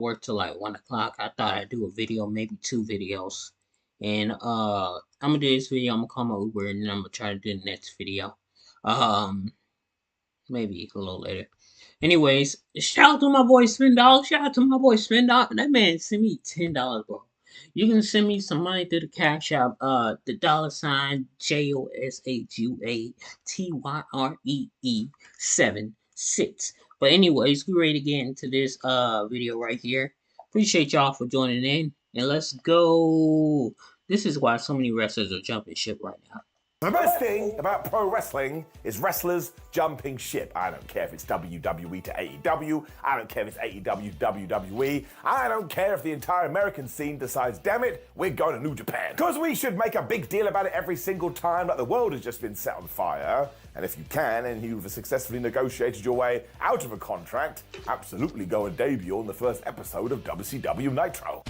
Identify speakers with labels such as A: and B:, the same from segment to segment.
A: work till like 1 o'clock. I thought I'd do a video, maybe two videos. And I'm gonna do this video, I'm gonna call my Uber and then I'm gonna try to do the next video. Um Maybe a little later. Anyways, shout out to my boy Spin Dog. Shout out to my boy Spin Dog. That man sent me $10, bro. You can send me some money through the Cash App, the $ JOSHUATYREE 76. But anyways, we ready to get into this video right here. Appreciate y'all for joining in. And let's go. This is why so many wrestlers are jumping ship right now.
B: The best thing about pro wrestling is wrestlers jumping ship. I don't care if it's WWE to AEW. I don't care if it's AEW, WWE. I don't care if the entire American scene decides, damn it, we're going to New Japan. Because we should make a big deal about it every single time like the world has just been set on fire. And if you can, and you've successfully negotiated your way out of a contract, absolutely go and debut on the first episode of WCW Nitro.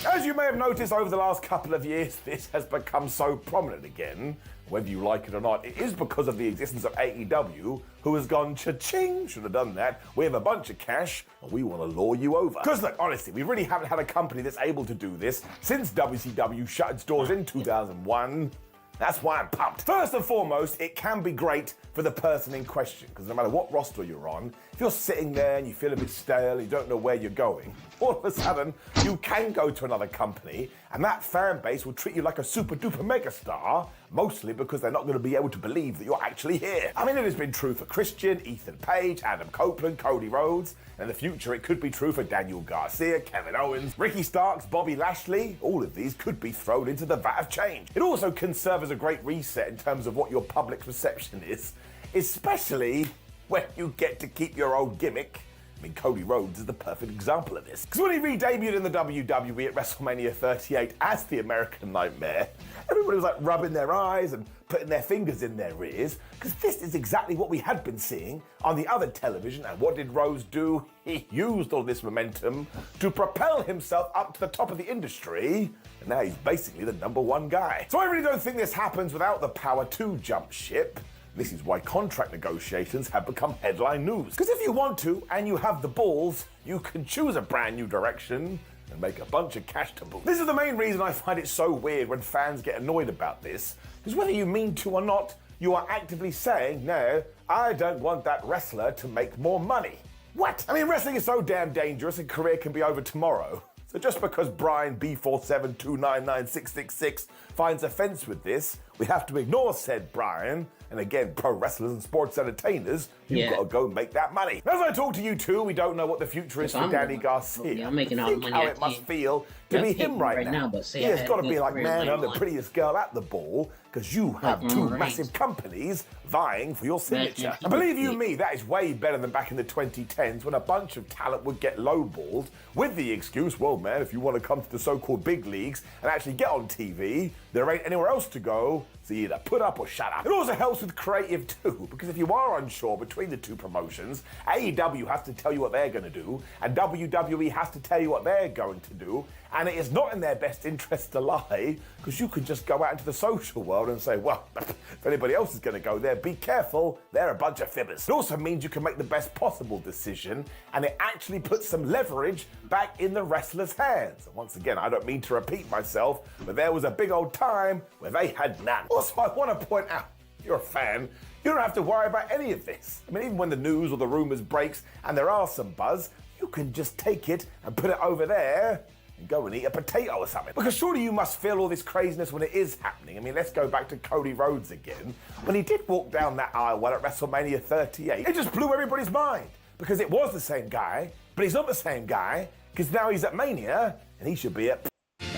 B: As you may have noticed over the last couple of years, this has become so prominent again. Whether you like it or not, it is because of the existence of AEW, who has gone cha-ching, should have done that. We have a bunch of cash, and we want to lure you over. Because look, honestly, we really haven't had a company that's able to do this since WCW shut its doors in 2001. That's why I'm pumped. First and foremost, it can be great for the person in question, because no matter what roster you're on, if you're sitting there and you feel a bit stale, you don't know where you're going, all of a sudden, you can go to another company, and that fan base will treat you like a super duper megastar, mostly because they're not going to be able to believe that you're actually here. I mean, it has been true for Christian, Ethan Page, Adam Copeland, Cody Rhodes, and in the future it could be true for Daniel Garcia, Kevin Owens, Ricky Starks, Bobby Lashley. All of these could be thrown into the vat of change. It also can serve as a great reset in terms of what your public perception is, especially when you get to keep your old gimmick. I mean, Cody Rhodes is the perfect example of this. Because when he re-debuted in the WWE at WrestleMania 38 as the American Nightmare, everybody was like rubbing their eyes and putting their fingers in their ears, because this is exactly what we had been seeing on the other television. And what did Rhodes do? He used all this momentum to propel himself up to the top of the industry, and now he's basically the #1 guy. So I really don't think this happens without the power to jump ship. This is why contract negotiations have become headline news. Because if you want to, and you have the balls, you can choose a brand new direction and make a bunch of cash to boot. This is the main reason I find it so weird when fans get annoyed about this, because whether you mean to or not, you are actively saying, no, I don't want that wrestler to make more money. What? I mean, wrestling is so damn dangerous, a career can be over tomorrow. So just because Brian B472999666 finds offense with this, we have to ignore said Brian. And again, pro wrestlers and sports entertainers, you've got to go make that money. As I talk to you two, we don't know what the future is for Danny Garcia.
A: Yeah, I'm making all the money
B: how it must feel to be him right now.
A: But
B: he has got to be like, man, I'm the prettiest girl at the ball, because you have two massive companies vying for your signature. And believe you me, that is way better than back in the 2010s when a bunch of talent would get lowballed with the excuse, well, man, if you want to come to the so-called big leagues and actually get on TV, there ain't anywhere else to go, so you either put up or shut up. It also helps with creative too, because if you are unsure between the two promotions, AEW has to tell you what they're going to do, and WWE has to tell you what they're going to do, and it is not in their best interest to lie, because you could just go out into the social world and say, well, if anybody else is going to go there, be careful, they're a bunch of fibbers. It also means you can make the best possible decision, and it actually puts some leverage back in the wrestler's hands. And once again, I don't mean to repeat myself, but there was a big old time where they had none. Also, I want to point out, if you're a fan, you don't have to worry about any of this. I mean, even when the news or the rumors breaks and there are some buzz, you can just take it and put it over there and go and eat a potato or something. Because surely you must feel all this craziness when it is happening. I mean, let's go back to Cody Rhodes again. When he did walk down that aisle at WrestleMania 38, it just blew everybody's mind. Because it was the same guy, but he's not the same guy, because now he's at Mania, and he should be at...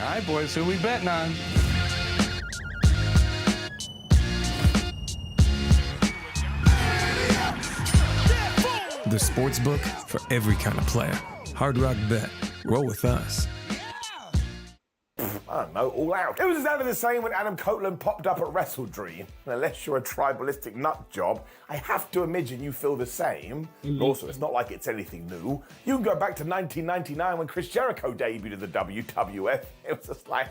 C: All right, boys, who we betting on?
D: The Sportsbook for every kind of player. Hard Rock Bet. Roll with us.
B: I don't know, all out. It was exactly the same when Adam Copeland popped up at WrestleDream. And unless you're a tribalistic nut job, I have to imagine you feel the same. And also, it's not like it's anything new. You can go back to 1999 when Chris Jericho debuted in the WWF. It was just like,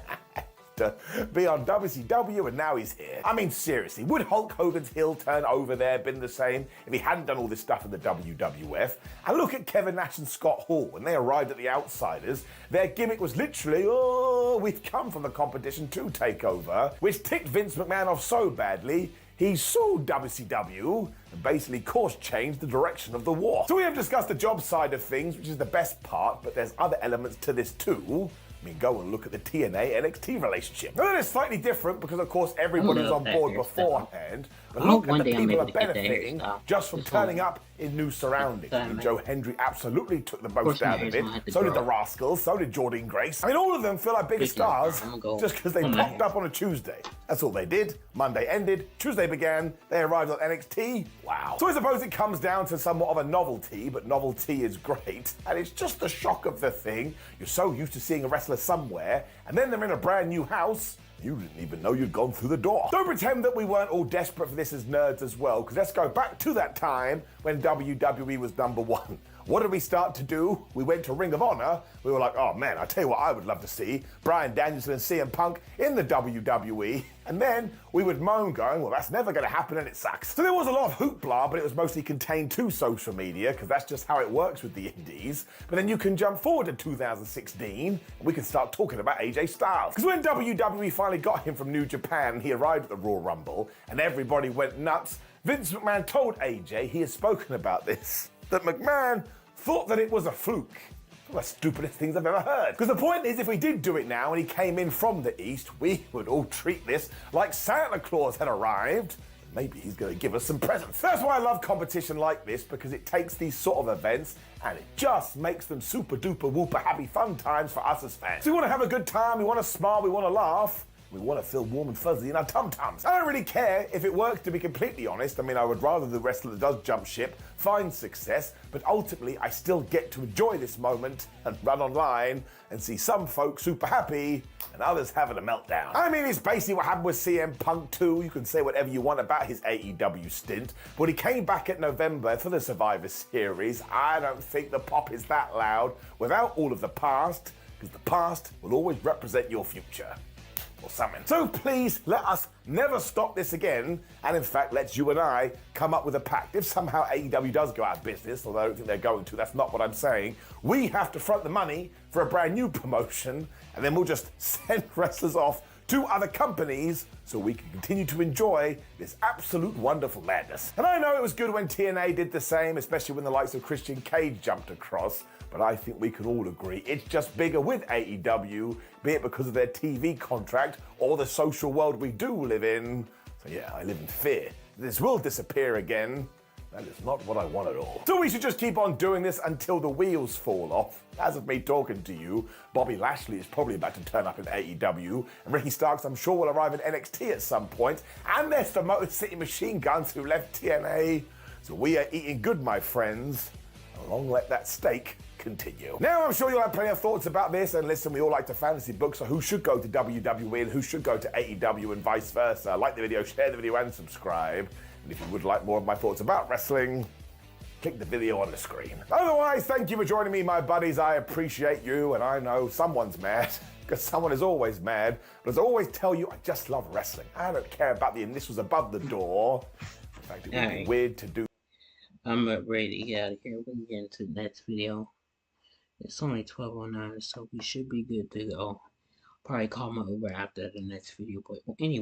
B: to be on WCW, and now he's here. I mean, seriously, would Hulk Hogan's heel turn over there been the same if he hadn't done all this stuff in the WWF? And look at Kevin Nash and Scott Hall. When they arrived at the Outsiders, their gimmick was literally, oh, we've come from the competition to take over, which ticked Vince McMahon off so badly, he sued WCW and basically changed the direction of the war. So we have discussed the job side of things, which is the best part, but there's other elements to this too. I mean, go and look at the TNA NXT relationship. Now, that is slightly different because, of course, everybody was on board beforehand. But look at the people are benefiting just from turning up in new surroundings. I mean, Joe Hendry absolutely took the most out of it. So did the Rascals. So did Jordynne Grace. I mean, all of them feel like bigger stars just because they popped up on a Tuesday. That's all they did. Monday ended. Tuesday began. They arrived on NXT. Wow. So I suppose it comes down to somewhat of a novelty, but novelty is great. And it's just the shock of the thing. You're so used to seeing a wrestler somewhere, and then they're in a brand new house. You didn't even know you'd gone through the door. Don't pretend that we weren't all desperate for this as nerds as well, because let's go back to that time when WWE was number one. What did we start to do? We went to Ring of Honor. We were like, oh man, I tell you what I would love to see, Bryan Danielson and CM Punk in the WWE. And then we would moan going, well, that's never going to happen and it sucks. So there was a lot of hoopla, but it was mostly contained to social media because that's just how it works with the indies. But then you can jump forward to 2016 and we can start talking about AJ Styles. Because when WWE finally got him from New Japan, he arrived at the Royal Rumble and everybody went nuts. Vince McMahon told AJ, he has spoken about this, that McMahon thought that it was a fluke. One of the stupidest things I've ever heard. Because the point is, if we did do it now and he came in from the East, we would all treat this like Santa Claus had arrived. Maybe he's going to give us some presents. That's why I love competition like this, because it takes these sort of events and it just makes them super duper whooper happy fun times for us as fans. So we want to have a good time, we want to smile, we want to laugh. We want to feel warm and fuzzy in our tum-tums. I don't really care if it works, to be completely honest. I mean, I would rather the wrestler that does jump ship find success, but ultimately I still get to enjoy this moment and run online and see some folks super happy and others having a meltdown. I mean, it's basically what happened with CM Punk too. You can say whatever you want about his AEW stint, but he came back in November for the Survivor Series. I don't think the pop is that loud without all of the past, because the past will always represent your future. Or something. So please let us never stop this again, and in fact let you and I come up with a pact. If somehow AEW does go out of business, although I don't think they're going to, that's not what I'm saying, we have to front the money for a brand new promotion, and then we'll just send wrestlers off to other companies so we can continue to enjoy this absolute wonderful madness. And I know it was good when TNA did the same, especially when the likes of Christian Cage jumped across, but I think we can all agree it's just bigger with AEW, be it because of their TV contract or the social world we do live in. So yeah, I live in fear. This will disappear again. That is not what I want at all. So we should just keep on doing this until the wheels fall off. As of me talking to you, Bobby Lashley is probably about to turn up in AEW, and Ricky Starks, I'm sure, will arrive in NXT at some point. And there's the Motor City Machine Guns who left TNA. So we are eating good, my friends. Long let that steak continue. Now, I'm sure you'll have plenty of thoughts about this, and listen, we all like to fantasy book, so who should go to WWE and who should go to AEW and vice versa? Like the video, share the video, and subscribe. And if you would like more of my thoughts about wrestling, click the video on the screen. Otherwise, thank you for joining me, my buddies. I appreciate you, and I know someone's mad, because someone is always mad. But as I always tell you, I just love wrestling. I don't care about the initials above the door. In fact, it would be weird to do.
A: I'm ready to get out of here. We can get into the next video. It's only 12:09, so we should be good to go. Probably call my Uber after the next video, but anyway.